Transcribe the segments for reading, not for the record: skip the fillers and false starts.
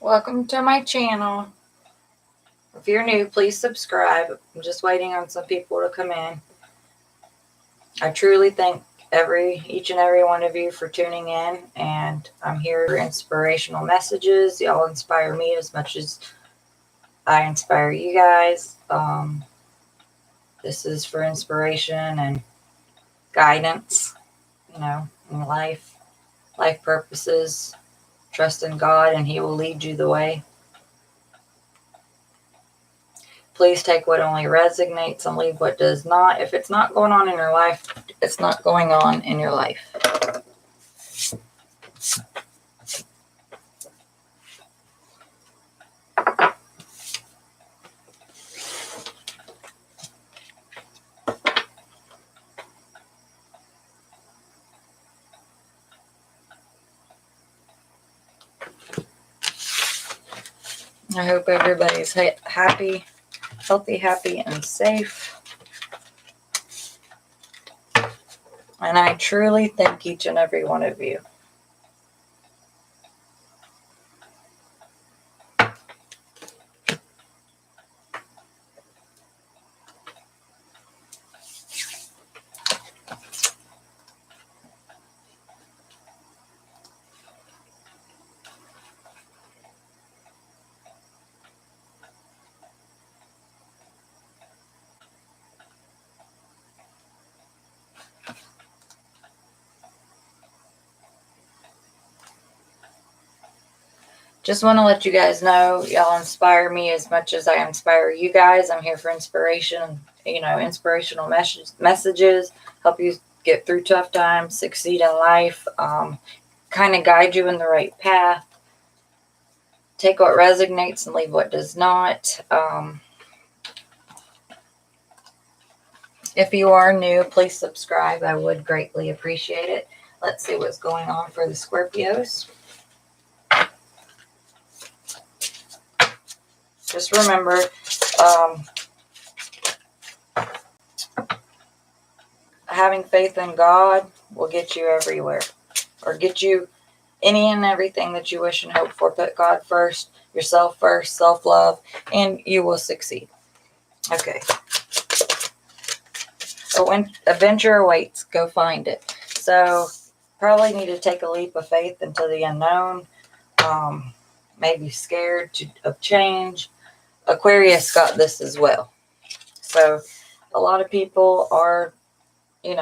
Welcome to my channel. If you're new, please subscribe. I'm just waiting on some people to come in. I truly thank each and every one of you for tuning in, and I'm here for inspirational messages. Y'all inspire me as much as I inspire you guys. This is for inspiration and guidance, in life purposes. Trust in God and He will lead you the way. Please take what only resonates and leave what does not. If it's not going on in your life, it's not going on in your life. I hope everybody's happy, healthy, and safe. And I truly thank each and every one of you. Just want to let you guys know, y'all inspire me as much as I inspire you guys. I'm here for inspiration, inspirational messages, help you get through tough times, succeed in life, kind of guide you in the right path. Take what resonates and leave what does not. If you are new, please subscribe. I would greatly appreciate it. Let's see what's going on for the Scorpios. Just remember, having faith in God will get you everywhere, or get you any and everything that you wish and hope for. Put God first, yourself first, self-love, and you will succeed. Okay. So when adventure awaits, go find it. So probably need to take a leap of faith into the unknown. Maybe scared of change. Aquarius got this as well. So a lot of people are, they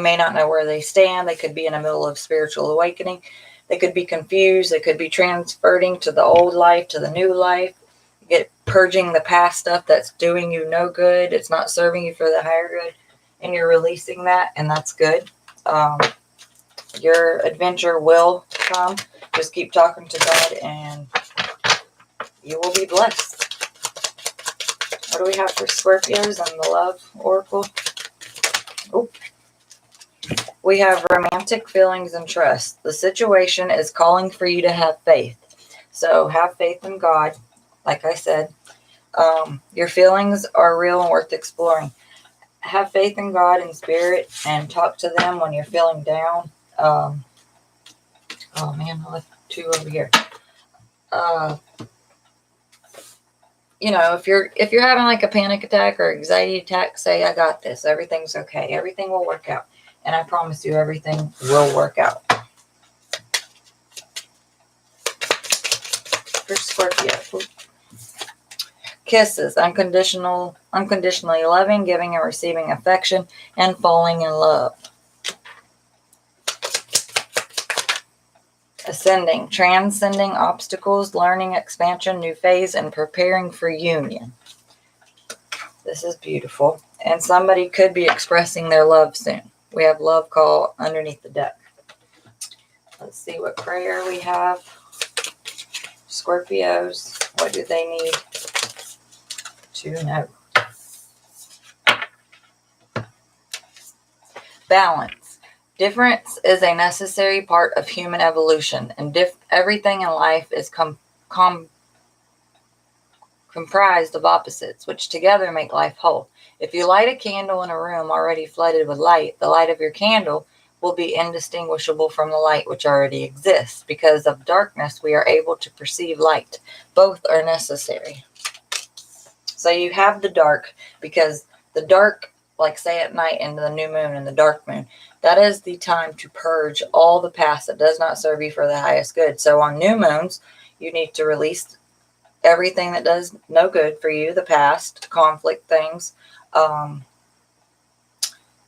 may not know where they stand. They could be in the middle of spiritual awakening. They could be confused. They could be transferring to the old life, to the new life. Get purging the past stuff that's doing you no good. It's not serving you for the higher good. And you're releasing that, and that's good. Your adventure will come. Just keep talking to God, and you will be blessed. What do we have for Scorpios on the Love Oracle? Oh, we have romantic feelings and trust. The situation is calling for you to have faith. So have faith in God. Like I said, your feelings are real and worth exploring. Have faith in God and spirit, and talk to them when you're feeling down. Oh man, I left two over here. If you're having like a panic attack or anxiety attack, say, I got this. Everything's okay. Everything will work out. And I promise you, everything will work out. For Scorpio. Kisses. Unconditionally loving, giving and receiving affection, and falling in love. Ascending, transcending obstacles, learning, expansion, new phase, and preparing for union. This is beautiful. And somebody could be expressing their love soon. We have love call underneath the deck. Let's see what prayer we have. Scorpios, what do they need to know? Balance. Difference is a necessary part of human evolution, and everything in life is comprised of opposites, which together make life whole. If you light a candle in a room already flooded with light, the light of your candle will be indistinguishable from the light which already exists. Because of darkness, we are able to perceive light. Both are necessary. So you have the dark, because the dark, like say at night into the new moon and the dark moon, that is the time to purge all the past that does not serve you for the highest good. So on new moons, you need to release everything that does no good for you, the past, conflict things,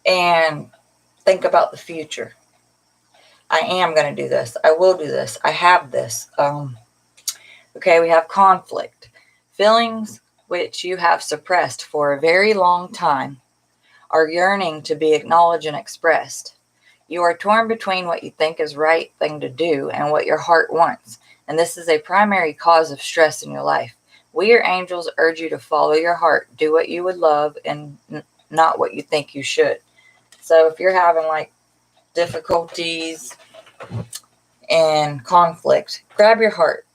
and think about the future. I am going to do this. I will do this. I have this. Okay, we have conflict. Feelings which you have suppressed for a very long time are yearning to be acknowledged and expressed. You are torn between what you think is right thing to do and what your heart wants, and this is a primary cause of stress in your life. We, your angels, urge you to follow your heart, do what you would love, and not what you think you should. So if you're having like difficulties and conflict, grab your heart.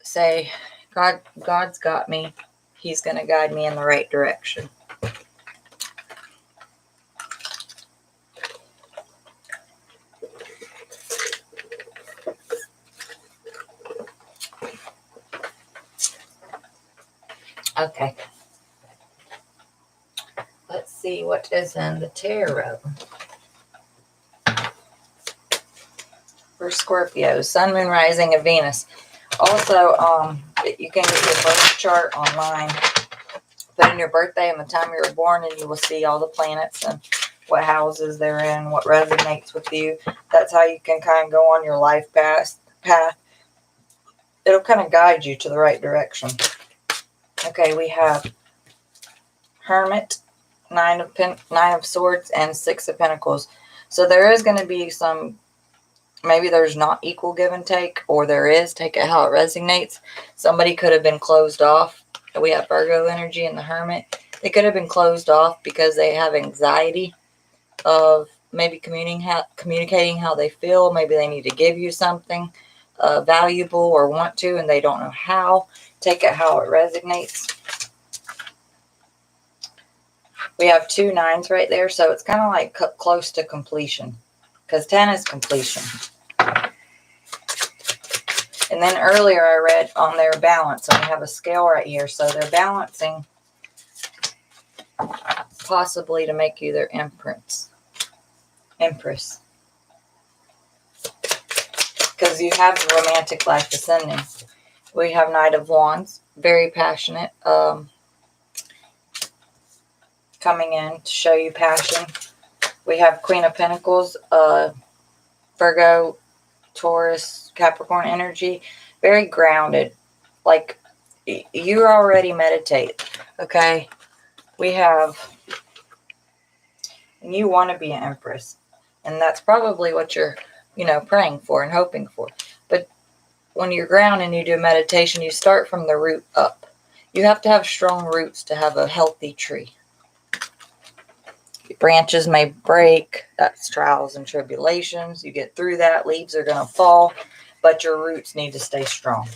Say, God's got me. He's going to guide me in the right direction. Okay. Let's see what is in the tarot. For Scorpio, Sun, Moon, Rising, and Venus. Also, you can get your birth chart online. Put in your birthday and the time you were born, and you will see all the planets and what houses they're in, what resonates with you. That's how you can kind of go on your life path. It'll kind of guide you to the right direction. Okay, we have Hermit, Nine of Swords, and Six of Pentacles. So there is going to be some, maybe there's not equal give and take, or there is, take it how it resonates. Somebody could have been closed off. We have Virgo energy in the Hermit. They could have been closed off because they have anxiety of maybe communicating how they feel. Maybe they need to give you something valuable or want to, and they don't know how. Take it how it resonates. We have 2 9s right there, so it's kind of like close to completion, because 10 is completion. And then earlier I read on their balance, and we have a scale right here, so they're balancing possibly to make you their empress. Because you have the romantic life ascending. We have Knight of Wands, very passionate, coming in to show you passion. We have Queen of Pentacles, Virgo, Taurus, Capricorn energy, very grounded. Like, you already meditate, okay? We have, and you want to be an empress, and that's probably what you're, praying for and hoping for. But when you're grounded and you do meditation, you start from the root up. You have to have strong roots to have a healthy tree. Branches may break. That's trials and tribulations. You get through that. Leaves are going to fall, but your roots need to stay strong.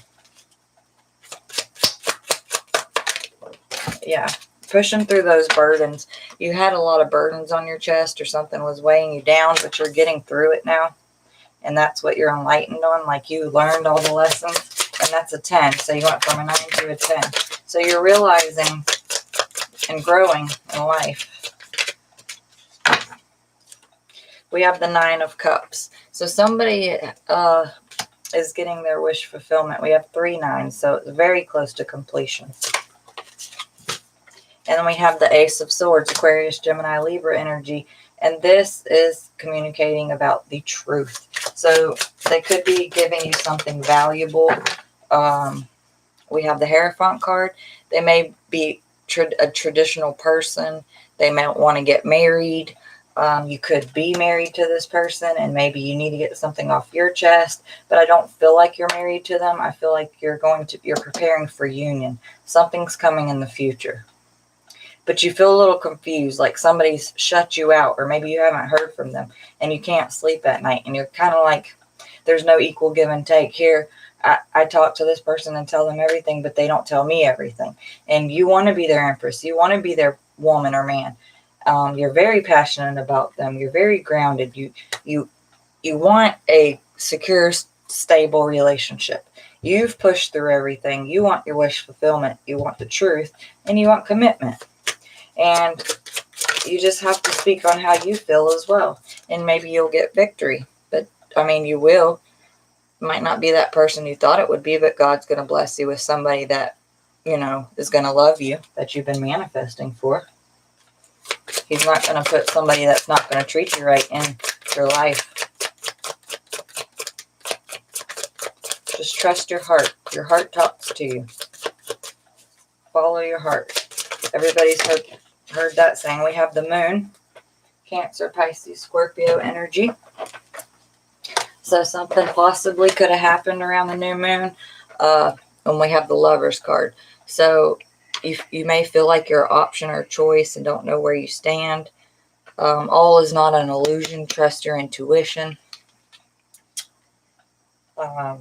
Yeah, pushing through those burdens. You had a lot of burdens on your chest, or something was weighing you down, but you're getting through it now. And that's what you're enlightened on. Like, you learned all the lessons, and that's a 10. So you went from a 9 to a 10. So you're realizing and growing in life. We have the 9 of Cups. So somebody is getting their wish fulfillment. We have 3 9s, so it's very close to completion. And then we have the Ace of Swords, Aquarius, Gemini, Libra energy. And this is communicating about the truth. So they could be giving you something valuable. We have the Hierophant card. They may be a traditional person. They might want to get married. You could be married to this person, and maybe you need to get something off your chest, but I don't feel like you're married to them. I feel like you're preparing for union. Something's coming in the future, but you feel a little confused, like somebody's shut you out, or maybe you haven't heard from them, and you can't sleep at night, and you're kind of like, there's no equal give and take here. I talk to this person and tell them everything, but they don't tell me everything. And you want to be their empress. You want to be their woman or man. You're very passionate about them. You're very grounded. You want a secure, stable relationship. You've pushed through everything. You want your wish fulfillment. You want the truth, and you want commitment. And you just have to speak on how you feel as well. And maybe you'll get victory. But, I mean, you will. Might not be that person you thought it would be, but God's going to bless you with somebody that, you know, is going to love you, that you've been manifesting for. He's not going to put somebody that's not going to treat you right in your life. Just trust your heart. Your heart talks to you. Follow your heart. Everybody's heard that saying. We have the moon, Cancer, Pisces, Scorpio energy. So something possibly could have happened around the new moon. And we have the Lovers card. So you may feel like you're an option or choice and don't know where you stand. All is not an illusion. Trust your intuition. I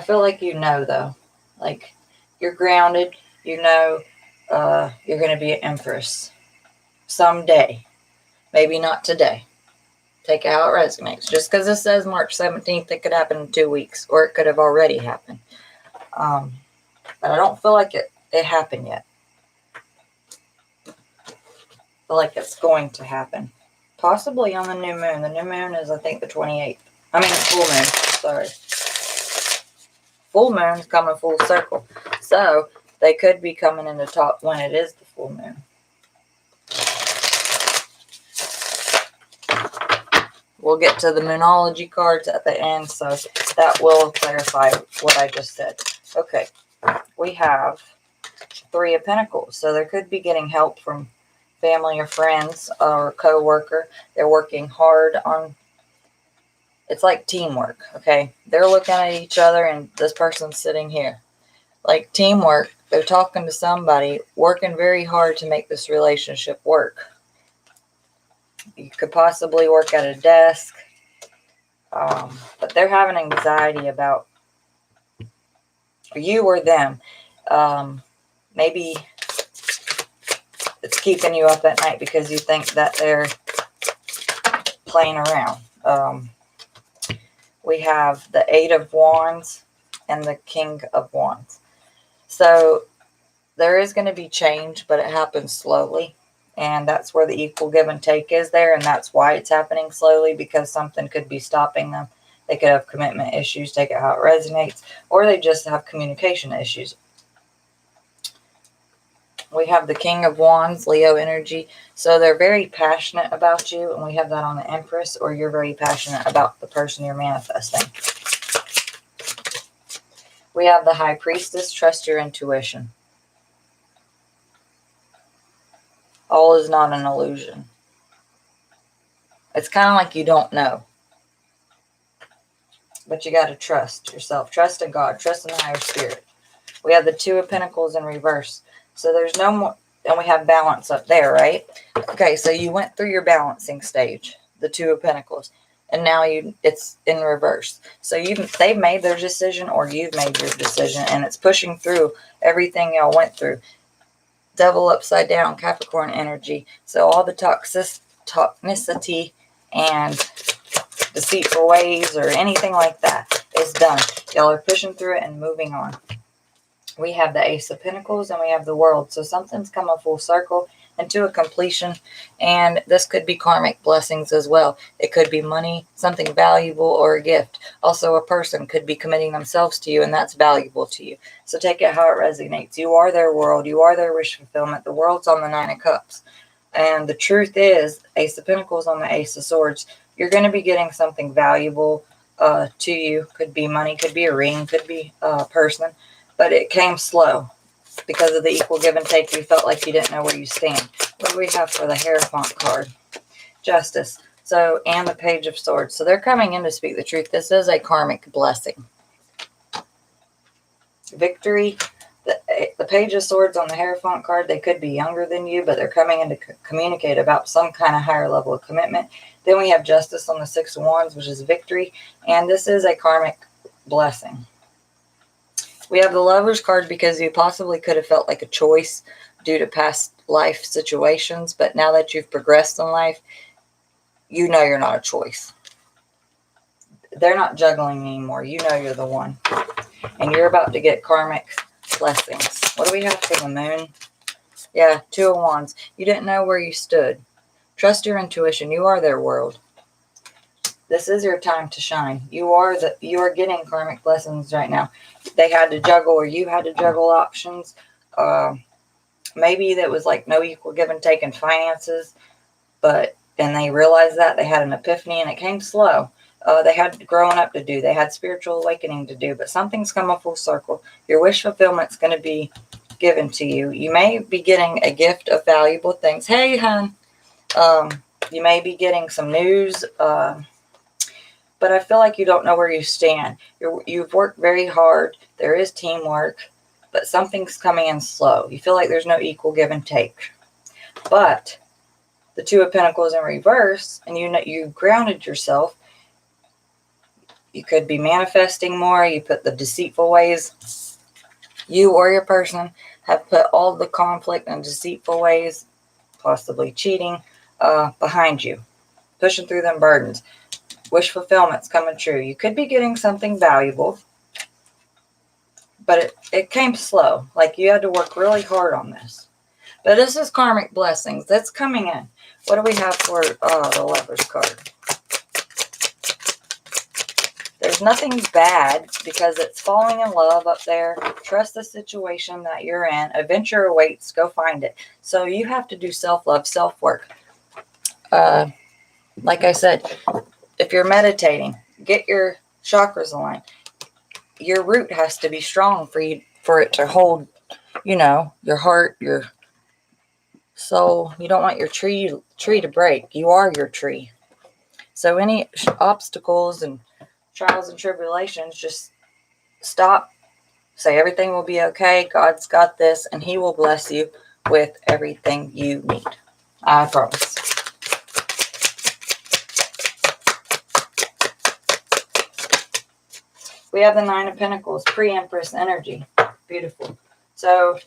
feel like you know, though. Like, you're grounded. You know you're going to be an empress someday. Maybe not today. Take it how it resonates. Just because it says March 17th, it could happen in 2 weeks. Or it could have already happened. But I don't feel like it happened yet. I feel like it's going to happen. Possibly on the new moon. The new moon is, I think, the 28th. I mean, full moon. Sorry. Full moon's coming full circle. So, they could be coming in the top when it is the full moon. We'll get to the Moonology cards at the end, so that will clarify what I just said. Okay, we have 3 of Pentacles. So there could be getting help from family or friends or co-worker. They're working hard on, it's like teamwork, okay? They're looking at each other and this person's sitting here. Like teamwork, they're talking to somebody, working very hard to make this relationship work. You could possibly work at a desk, but they're having anxiety about you or them. Maybe it's keeping you up at night because you think that they're playing around. We have the 8 of Wands and the King of Wands. So there is going to be change, but it happens slowly. And that's where the equal give and take is there. And that's why it's happening slowly, because something could be stopping them. They could have commitment issues, take it how it resonates, or they just have communication issues. We have the King of Wands, Leo energy. So they're very passionate about you. And we have that on the Empress, or you're very passionate about the person you're manifesting. We have the High Priestess, trust your intuition. All is not an illusion. It's kind of like you don't know. But you got to trust yourself. Trust in God. Trust in the higher spirit. We have the 2 of Pentacles in reverse. So there's no more. And we have balance up there, right? Okay, so you went through your balancing stage. The 2 of Pentacles. And now it's in reverse. So they've made their decision, or you've made your decision. And it's pushing through everything y'all went through. Devil upside down, Capricorn energy. So all the toxicity and deceitful ways or anything like that is done. Y'all are pushing through it and moving on. We have the Ace of Pentacles and we have the World. So something's coming full circle into a completion. And this could be karmic blessings as well. It could be money, something valuable, or a gift. Also, a person could be committing themselves to you, and that's valuable to you. So take it how it resonates. You are their world. You are their wish fulfillment. The world's on the 9 of Cups. And the truth is, Ace of Pentacles on the Ace of Swords, you're going to be getting something valuable to you. Could be money, could be a ring, could be a person. But it came slow. Because of the equal give and take, you felt like you didn't know where you stand. What do we have for the Hierophant card? Justice. So, and the Page of Swords. So they're coming in to speak the truth. This is a karmic blessing. Victory. The Page of Swords on the Hierophant card, they could be younger than you, but they're coming in to communicate about some kind of higher level of commitment. Then we have Justice on the 6 of Wands, which is victory. And this is a karmic blessing. We have the Lover's card because you possibly could have felt like a choice due to past life situations, but now that you've progressed in life, you know you're not a choice. They're not juggling anymore. You know you're the one. And you're about to get karmic blessings. What do we have for the moon? Yeah, Two of Wands. You didn't know where you stood. Trust your intuition. You are their world. This is your time to shine. You are getting karmic blessings right now. They had to juggle, or you had to juggle options. Maybe that was like no equal give and take in finances, and they realized that they had an epiphany, and it came slow. They had growing up to do. They had spiritual awakening to do, but something's come a full circle. Your wish fulfillment's going to be given to you. You may be getting a gift of valuable things. Hey, hon. You may be getting some news, but I feel like you don't know where you stand. You've worked very hard. There is teamwork, but something's coming in slow. You feel like there's no equal give and take. But the Two of Pentacles in reverse, and you grounded yourself. You could be manifesting more. You put the deceitful ways. You or your person have put all the conflict and deceitful ways, possibly cheating, behind you. Pushing through them burdens. Wish fulfillment's coming true. You could be getting something valuable, but it came slow. Like you had to work really hard on this. But this is karmic blessings. That's coming in. What do we have for the Lover's card? There's nothing bad because it's falling in love up there. Trust the situation that you're in. Adventure awaits. Go find it. So you have to do self-love, self-work. Like I said, if you're meditating, get your chakras aligned. Your root has to be strong for it to hold, your heart, your soul. You don't want your tree to break. You are your tree. So any obstacles and trials and tribulations, just stop. Say everything will be okay. God's got this, and He will bless you with everything you need. I promise. We have the Nine of Pentacles, pre-Empress energy. Beautiful. So,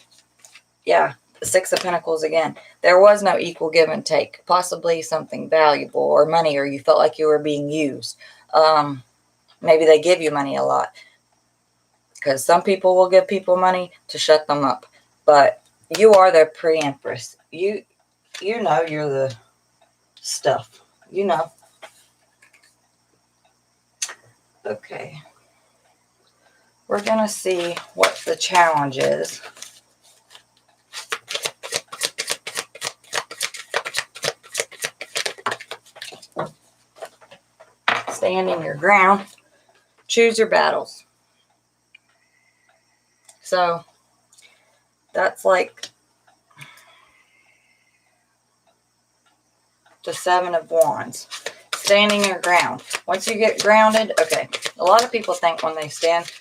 yeah, the Six of Pentacles again. There was no equal give and take. Possibly something valuable or money, or you felt like you were being used. Maybe they give you money a lot. Because some people will give people money to shut them up. But you are their pre-Empress. You know you're the stuff. You know. Okay. We're going to see what the challenge is. Standing your ground. Choose your battles. So, that's like the Seven of Wands. Standing your ground. Once you get grounded, okay, a lot of people think when they stand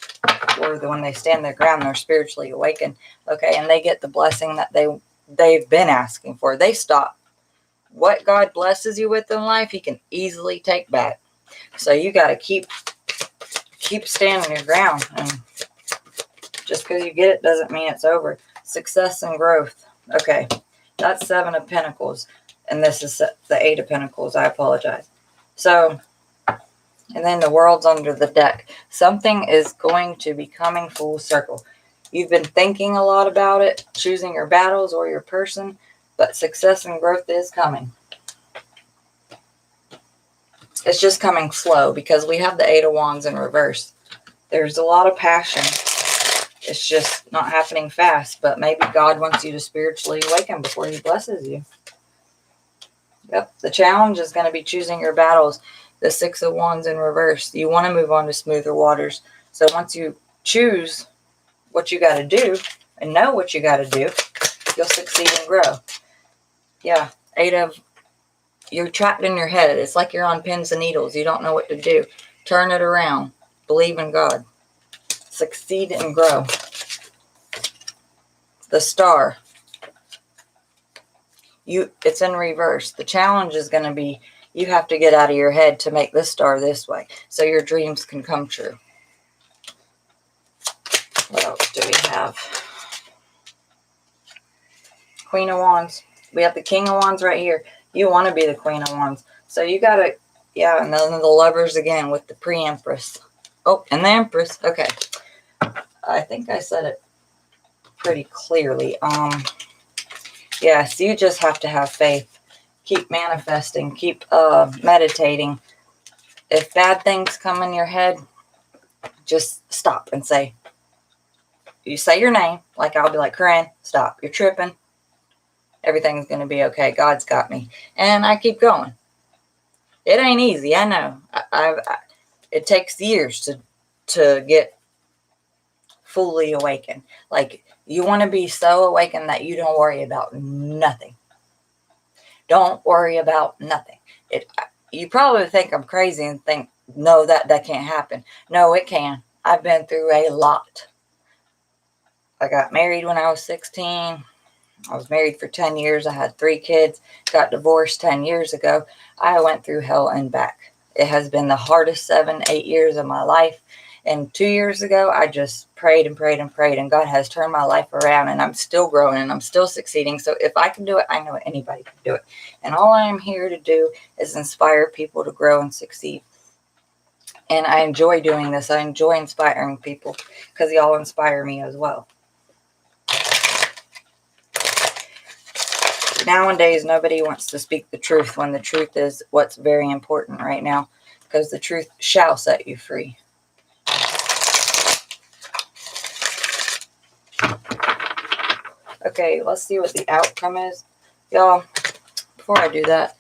their ground, they're spiritually awakened, okay, and they get the blessing that they've been asking for. They stop. What God blesses you with in life, He can easily take back. So you got to keep standing your ground, and just because you get it doesn't mean it's over. Success and growth. Okay, that's Seven of Pentacles, and this is the Eight of Pentacles. I apologize. So, and then the World's under the deck. Something is going to be coming full circle. You've been thinking a lot about it, choosing your battles or your person, but success and growth is coming. It's just coming slow because we have the Eight of Wands in reverse. There's a lot of passion. It's just not happening fast, but maybe God wants you to spiritually awaken before He blesses you. Yep, the challenge is going to be choosing your battles. The Six of Wands in reverse. You want to move on to smoother waters. So once you choose what you got to do and know what you got to do, you'll succeed and grow. Yeah, you're trapped in your head. It's like you're on pins and needles. You don't know what to do. Turn it around. Believe in God. Succeed and grow. The Star. It's in reverse. The challenge is going to be you have to get out of your head to make this star this way so your dreams can come true. What else do we have? Queen of Wands. We have the King of Wands right here. You want to be the Queen of Wands. So you got to, yeah, and then the Lovers again with the Pre-Empress. Oh, and the Empress. Okay. I think I said it pretty clearly. Yes, you just have to have faith. Keep manifesting. Keep meditating. If bad things come in your head, just stop and say, you say your name. Like I'll be like, Corinne, stop. You're tripping. Everything's going to be okay. God's got me. And I keep going. It ain't easy. I know. It takes years to get fully awakened. Like, you want to be so awakened that you don't worry about nothing. Don't worry about nothing. You probably think I'm crazy and think, no, that can't happen. No, it can. I've been through a lot. I got married when I was 16. I was married for 10 years. I had 3 kids. Got divorced 10 years ago. I went through hell and back. It has been the hardest 7-8 years of my life. And 2 years ago, I just prayed and prayed and prayed. And God has turned my life around. And I'm still growing and I'm still succeeding. So if I can do it, I know anybody can do it. And all I am here to do is inspire people to grow and succeed. And I enjoy doing this. I enjoy inspiring people because y'all inspire me as well. Nowadays, nobody wants to speak the truth when the truth is what's very important right now, because the truth shall set you free. Okay, let's see what the outcome is. Y'all, before I do that,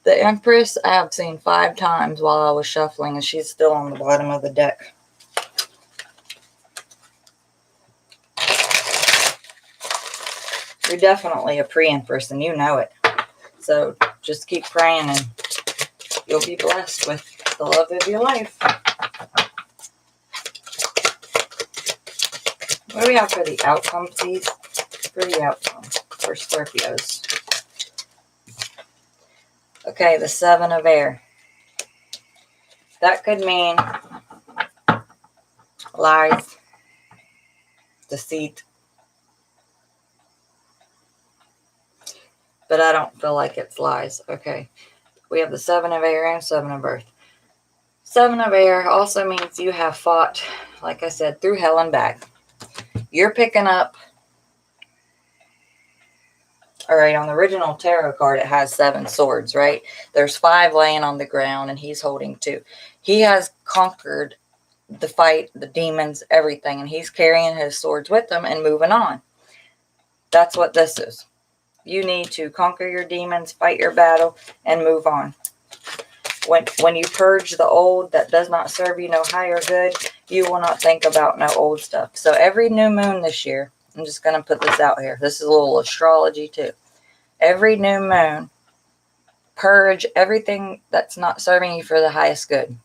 the Empress I have seen 5 times while I was shuffling, and she's still on the bottom of the deck. You're definitely a pre-Empress, and you know it. So just keep praying, and you'll be blessed with the love of your life. What do we have for the outcome, please? For the outcome for Scorpios. Okay, the 7 of Air. That could mean lies, deceit. But I don't feel like it's lies. Okay. We have the 7 of Air and 7 of Earth. 7 of Air also means you have fought, like I said, through hell and back. You're picking up. Alright, on the original tarot card, it has 7 swords, right? There's 5 laying on the ground, and he's holding 2. He has conquered the fight, the demons, everything, and he's carrying his swords with him and moving on. That's what this is. You need to conquer your demons, fight your battle, and move on. When you purge the old that does not serve you no higher good, you will not think about no old stuff. So every new moon this year, I'm just going to put this out here. This is a little astrology too. Every new moon, purge everything that's not serving you for the highest good.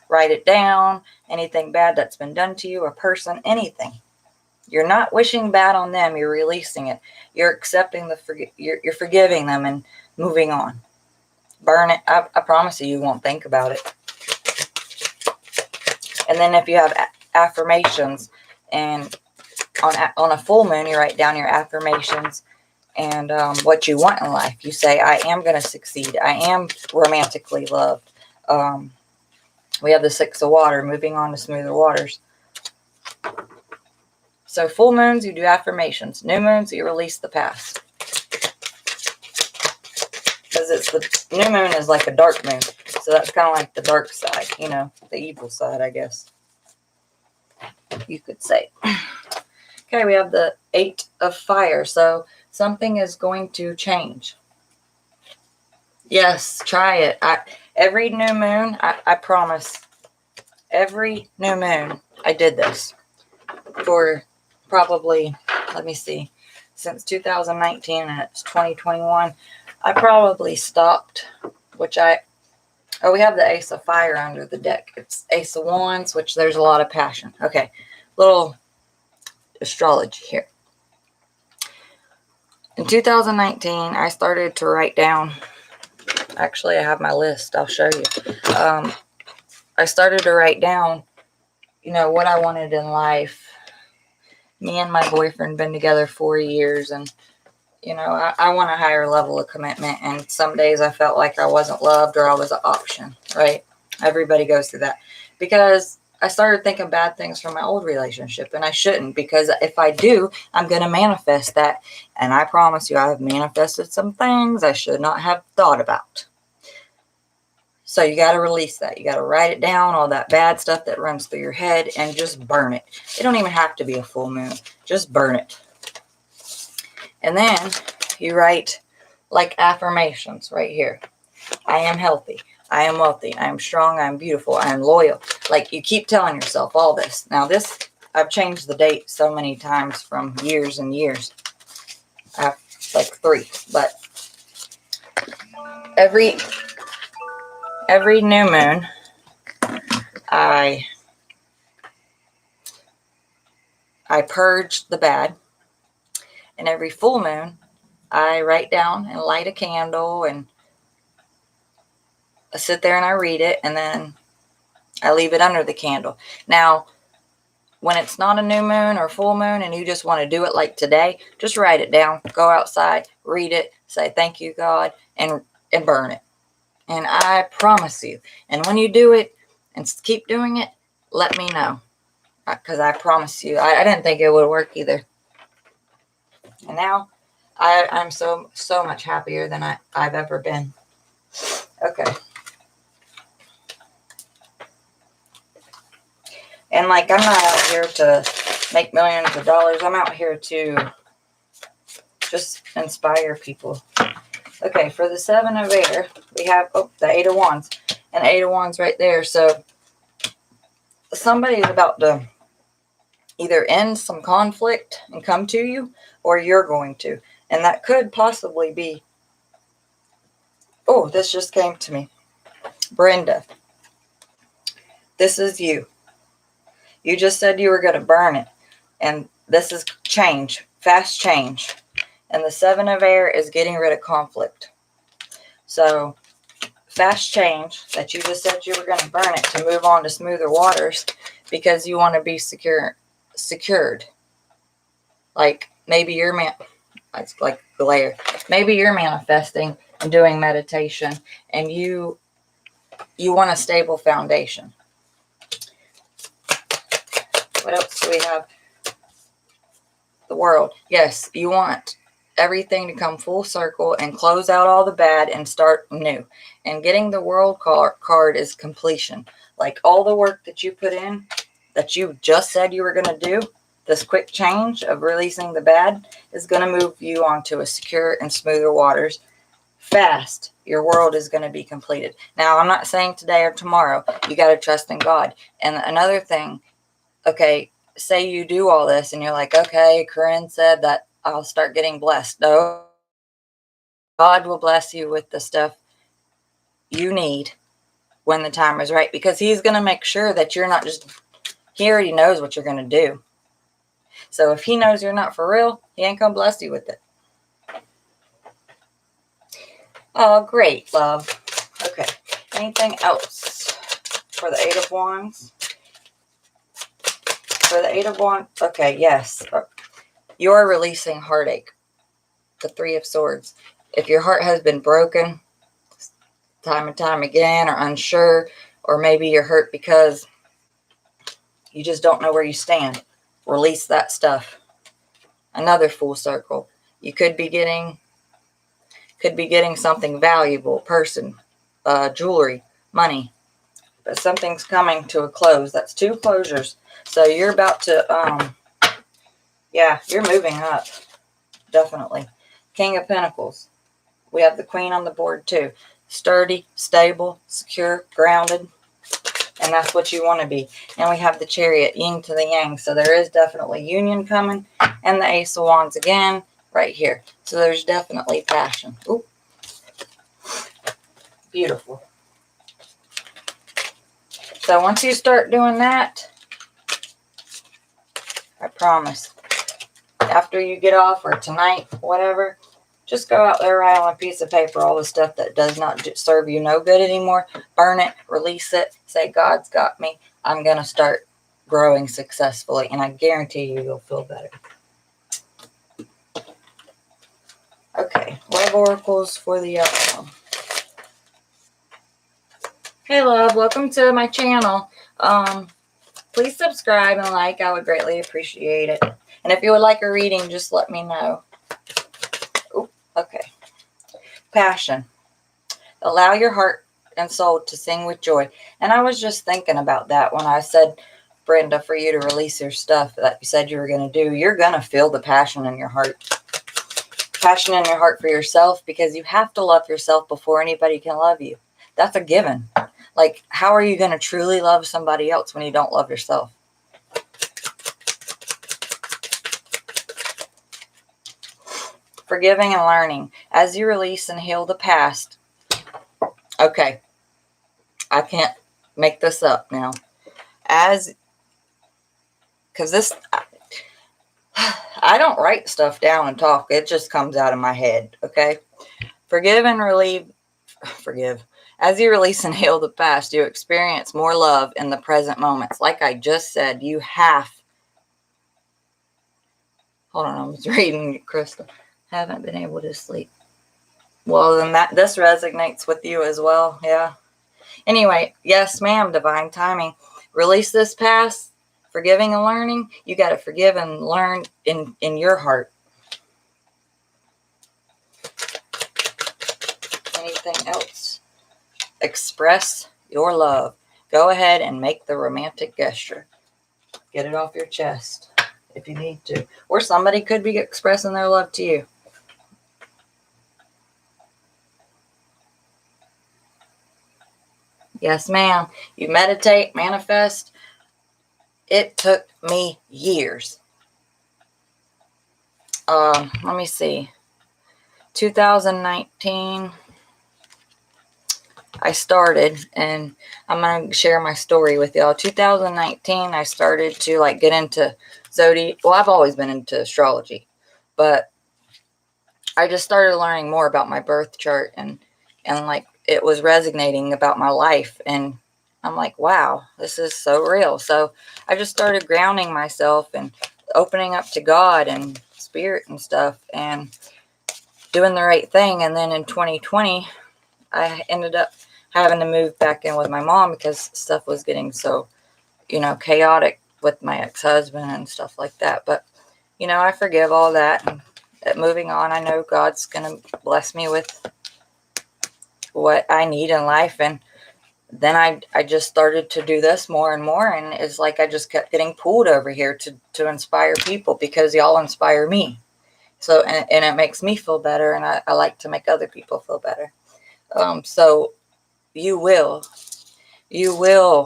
Write it down. Anything bad that's been done to you, a person, anything. You're not wishing bad on them. You're releasing it. You're accepting you're forgiving them and moving on. Burn it. I promise you won't think about it. And then if you have affirmations, and on a full moon, you write down your affirmations and what you want in life. You say, I am going to succeed. I am romantically loved. We have the 6 of Water, moving on to smoother waters. So full moons, you do affirmations. New moons, you release the past. Because the new moon is like a dark moon. So that's kind of like the dark side, you know, the evil side, I guess. You could say. Okay, we have the 8 of Fire. So something is going to change. Yes, try it. Every new moon, I promise, every new moon, I did this for probably, let me see, since 2019, and it's 2021, I probably stopped, we have the Ace of Fire under the deck. It's Ace of Wands, which there's a lot of passion. Okay, little astrology here. In 2019, I started to write down, actually I have my list, I'll show you. I started to write down you know, what I wanted in life. Me and my boyfriend been together 4 years, and you know, I want a higher level of commitment, and some days I felt like I wasn't loved or I was an option, right? Everybody goes through that, because I started thinking bad things from my old relationship, and I shouldn't, because if I do, I'm going to manifest that, and I promise you, I have manifested some things I should not have thought about. So you got to release that. You got to write it down, all that bad stuff that runs through your head, and just burn it. It don't even have to be a full moon. Just burn it. And then you write like affirmations right here. I am healthy. I am wealthy. I am strong. I am beautiful. I am loyal. Like, you keep telling yourself all this. Now this, I've changed the date so many times from years and years. I have like 3. But every new moon, I purge the bad. And every full moon, I write down and light a candle, and I sit there and I read it, and then I leave it under the candle. Now, when it's not a new moon or full moon and you just want to do it like today, just write it down, go outside, read it, say thank you, God, and burn it. And I promise you, and when you do it and keep doing it, let me know, because I promise you, I didn't think it would work either. And now I'm so much happier than I've ever been. Okay. And like, I'm not out here to make millions of dollars. I'm out here to just inspire people. Okay, for the 7 of Air, we have, the 8 of Wands. And 8 of Wands right there. So somebody's about to either end some conflict and come to you, or you're going to. And that could possibly be, this just came to me. Brenda, this is you. You just said you were going to burn it. And this is change, fast change. And the 7 of Air is getting rid of conflict. So, fast change that you just said you were going to burn it to move on to smoother waters, because you want to be secured. Like, maybe you're it's like glare. Maybe you're manifesting and doing meditation, and you want a stable foundation. What else do we have? The World. Yes, you want everything to come full circle and close out all the bad and start new. And getting the World card is completion. Like, all the work that you put in, that you just said you were going to do, this quick change of releasing the bad is going to move you onto a secure and smoother waters fast. Your world is going to be completed. Now, I'm not saying today or tomorrow. You got to trust in God. And another thing, okay, say you do all this and you're like, okay, Corinne said that I'll start getting blessed. No, God will bless you with the stuff you need when the time is right, because he's going to make sure that you're not just, he already knows what you're going to do. So if he knows you're not for real, he ain't going to bless you with it. Oh, great, love. Okay. Anything else for the 8 of Wands? For the 8 of Wands, okay, yes. You're releasing heartache. The 3 of Swords. If your heart has been broken time and time again, or unsure, or maybe you're hurt because you just don't know where you stand, release that stuff. Another full circle. You could be getting something valuable, person, jewelry, money, but something's coming to a close. That's 2 closures. So you're about to, you're moving up, definitely. King of Pentacles. We have the Queen on the board too. Sturdy, stable, secure, grounded, and that's what you want to be. And we have the Chariot, yin to the yang. So there is definitely union coming, and the Ace of Wands again right here. So there's definitely passion. Ooh. Beautiful. So once you start doing that, I promise, after you get off, or tonight, whatever, just go out there, write on a piece of paper all the stuff that does not serve you no good anymore. Burn it, release it, say, God's got me. I'm going to start growing successfully, and I guarantee you'll feel better. Okay, love oracles for the outcome. Hey love, welcome to my channel. Please subscribe and like. I would greatly appreciate it. And if you would like a reading, just let me know. Ooh, okay. Passion. Allow your heart and soul to sing with joy. And I was just thinking about that when I said, Brenda, for you to release your stuff that you said you were going to do. You're going to feel the passion in your heart. Passion in your heart for yourself, because you have to love yourself before anybody can love you. That's a given. Like, how are you going to truly love somebody else when you don't love yourself? Forgiving and learning. As you release and heal the past. Okay. I can't make this up now. Because this, I don't write stuff down and talk. It just comes out of my head. Okay. Forgive. As you release and heal the past, you experience more love in the present moments. Like I just said, you have. Hold on, I was reading Crystal. Haven't been able to sleep. Well, then this resonates with you as well. Yeah. Anyway, yes, ma'am, divine timing. Release this past, forgiving and learning. You got to forgive and learn in your heart. Anything else? Express your love. Go ahead and make the romantic gesture. Get it off your chest if you need to. Or somebody could be expressing their love to you. Yes, ma'am. You meditate, manifest. It took me years. Let me see. 2019, I started, and I'm going to share my story with y'all. 2019, I started to get into zodiac. Well, I've always been into astrology, but I just started learning more about my birth chart, and it was resonating about my life, and I'm like, wow, this is so real. So I just started grounding myself and opening up to God and spirit and stuff and doing the right thing. And then in 2020, I ended up having to move back in with my mom because stuff was getting so, chaotic with my ex-husband and stuff like that. But, I forgive all that. And moving on, I know God's going to bless me with what I need in life. And then I just started to do this more and more. And it's like I just kept getting pulled over here to inspire people, because y'all inspire me. So, and it makes me feel better. And I like to make other people feel better. So you will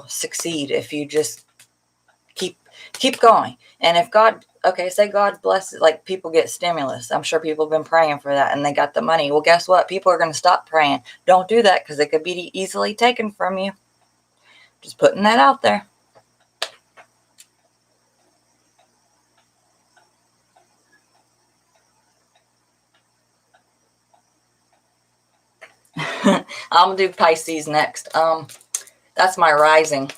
succeed if you just keep going. And if God, say God blesses, like people get stimulus. I'm sure people have been praying for that and they got the money. Well, guess what? People are going to stop praying. Don't do that, because it could be easily taken from you. Just putting that out there. I'm going to do Pisces next. That's my rising.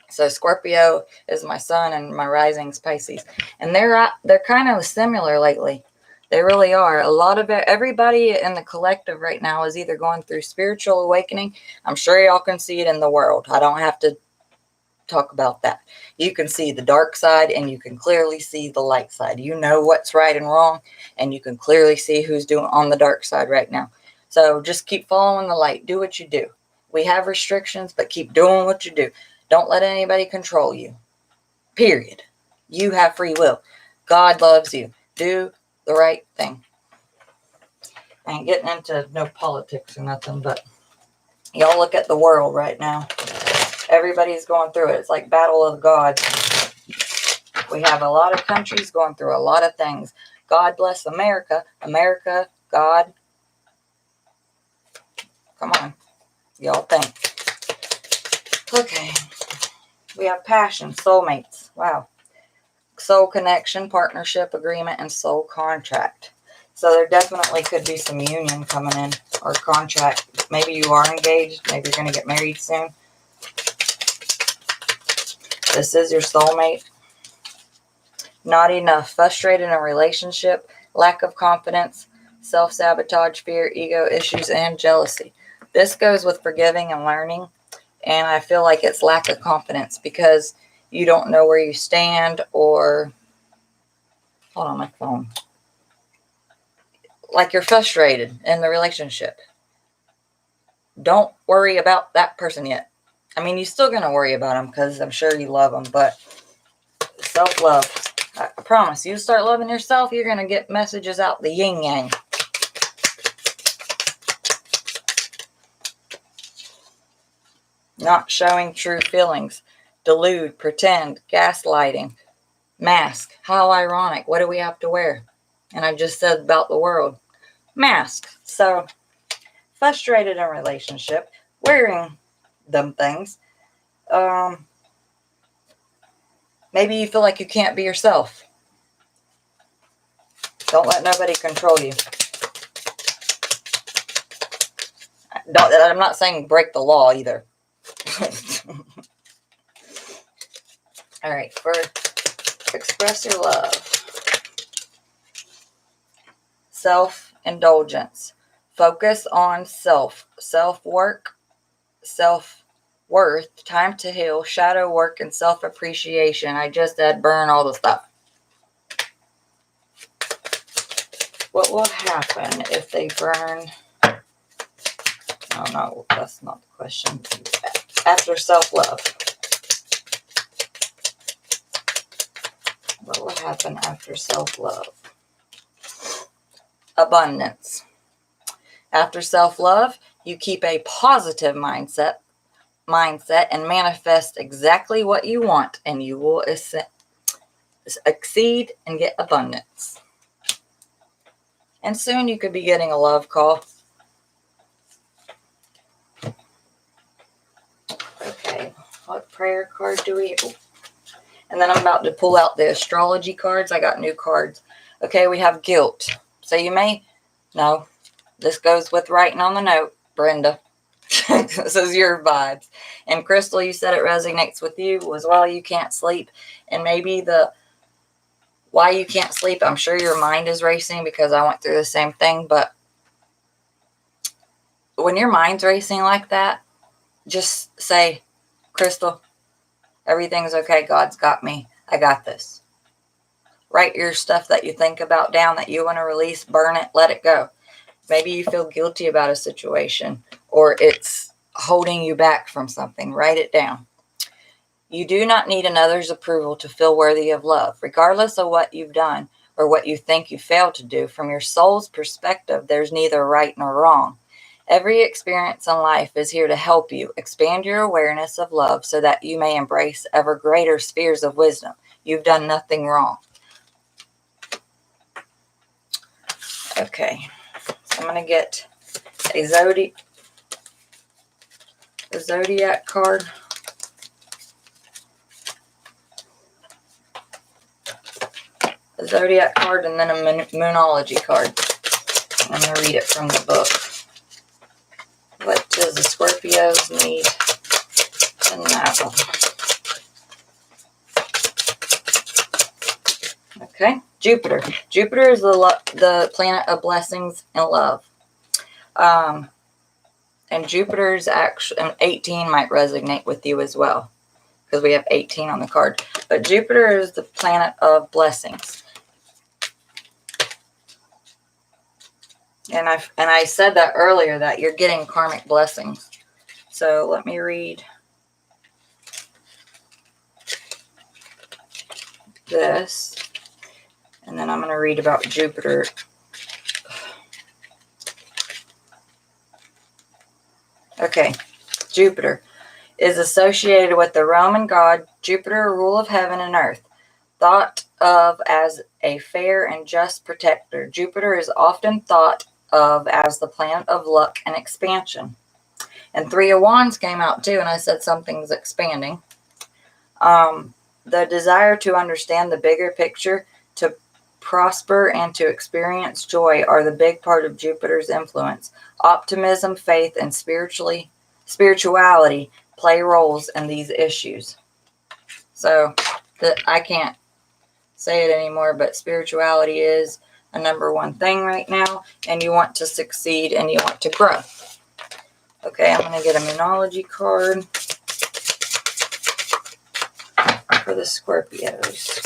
So Scorpio is my sun and my rising's Pisces. And they're kind of similar lately. They really are. A lot of everybody in the collective right now is either going through spiritual awakening. I'm sure y'all can see it in the world. I don't have to talk about that. You can see the dark side and you can clearly see the light side. You know what's right and wrong, and you can clearly see who's doing on the dark side right now. So just keep following the light. Do what you do. We have restrictions, but keep doing what you do. Don't let anybody control you. Period. You have free will. God loves you. Do the right thing. I ain't getting into no politics or nothing, but y'all look at the world right now. Everybody's going through it. It's like battle of the gods. We have a lot of countries going through a lot of things. God bless America. America, God. Come on. Y'all think. Okay. We have passion, soulmates. Wow. Soul connection, partnership, agreement, and soul contract. So there definitely could be some union coming in, or contract. Maybe you are engaged. Maybe you're going to get married soon. This is your soulmate. Not enough. Frustrated in a relationship. Lack of confidence. Self-sabotage, fear, ego issues, and jealousy. This goes with forgiving and learning. And I feel like it's lack of confidence because you don't know where you stand, or... Hold on, my phone. Like you're frustrated in the relationship. Don't worry about that person yet. I mean, you're still going to worry about them because I'm sure you love them, but self-love. I promise, you start loving yourself, you're going to get messages out the yin-yang. Not showing true feelings. Delude, pretend, gaslighting, mask. How ironic. What do we have to wear? And I just said about the world. Mask. So, frustrated in a relationship, wearing them things. Maybe you feel like you can't be yourself. Don't let nobody control you. I'm not saying break the law either. All right, for express your love. Self-indulgence. Focus on self. Self-work. Self-worth. Time to heal. Shadow work and self-appreciation. I just said burn all the stuff. What will happen if they burn? Oh, no, that's not the question. After self-love. What will happen after self-love? Abundance. After self-love, you keep a positive mindset and manifest exactly what you want, and you will exceed and get abundance. And soon you could be getting a love call. Okay, what prayer card do we... And then I'm about to pull out the astrology cards. I got new cards. Okay, we have guilt. So you may... No, this goes with writing on the note, Brenda. This is your vibes. And Crystal, you said it resonates with you as well. You can't sleep. And maybe the... Why you can't sleep, I'm sure your mind is racing because I went through the same thing. But when your mind's racing like that, just say, Crystal, everything's okay. God's got me. I got this. Write your stuff that you think about down that you want to release. Burn it. Let it go. Maybe you feel guilty about a situation or it's holding you back from something. Write it down. You do not need another's approval to feel worthy of love. Regardless of what you've done or what you think you failed to do, from your soul's perspective, there's neither right nor wrong. Every experience in life is here to help you expand your awareness of love so that you may embrace ever greater spheres of wisdom. You've done nothing wrong. Okay, so I'm going to get a zodiac card. A zodiac card and then a moonology card. I'm going to read it from the book. What does the Scorpios need to know? Okay, Jupiter. Jupiter is the planet of blessings and love. And Jupiter's actually 18 might resonate with you as well because we have 18 on the card. But Jupiter is the planet of blessings. And I said that earlier, that you're getting karmic blessings. So let me read this. And then I'm going to read about Jupiter. Okay. Jupiter is associated with the Roman god Jupiter, rule of heaven and earth. Thought of as a fair and just protector, Jupiter is often thought of as the planet of luck and expansion. And Three of Wands came out too, and I said something's expanding. The desire to understand the bigger picture, to prosper, and to experience joy are the big part of Jupiter's influence. Optimism, faith, and spirituality play roles in these issues. So I can't say it anymore, but spirituality is a #1 thing right now, and you want to succeed and you want to grow. Okay, I'm going to get a Moonology card for the Scorpios.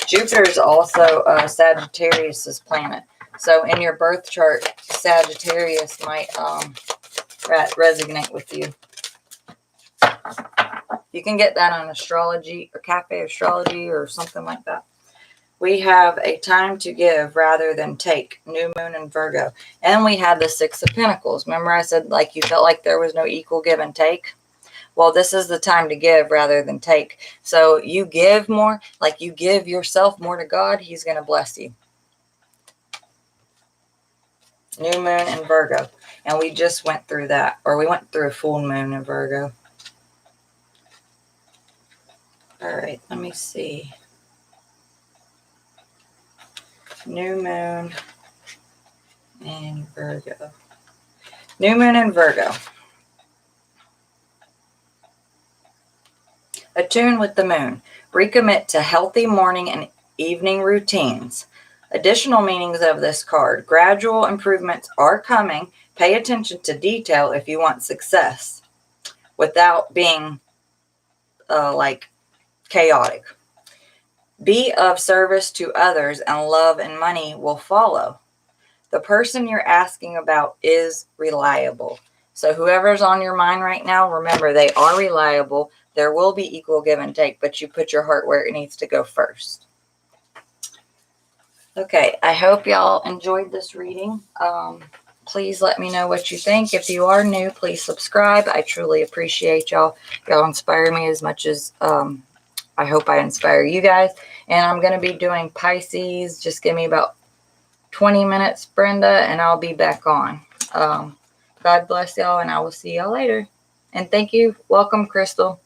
Jupiter is also Sagittarius's planet. So in your birth chart, Sagittarius might resonate with you. You can get that on Astrology or Cafe Astrology or something like that. We have a time to give rather than take, new moon in Virgo. And we had the 6 of Pentacles. Remember I said like you felt like there was no equal give and take? Well, this is the time to give rather than take. So you give more, like you give yourself more to God, he's going to bless you. New moon in Virgo. And we just went through that. Or we went through a full moon in Virgo. All right, let me see. New moon in Virgo. New moon in Virgo. Attune with the moon. Recommit to healthy morning and evening routines. Additional meanings of this card. Gradual improvements are coming. Pay attention to detail if you want success without being like chaotic. Be of service to others and love and money will follow. The person you're asking about is reliable. So whoever's on your mind right now, remember they are reliable. There will be equal give and take, but you put your heart where it needs to go first. Okay, I hope y'all enjoyed this reading. Please let me know what you think. If you are new, please subscribe. I truly appreciate y'all. Y'all inspire me as much as I hope I inspire you guys. And I'm going to be doing Pisces. Just give me about 20 minutes, Brenda, and I'll be back on. God bless y'all, and I will see y'all later. And thank you. Welcome, Crystal.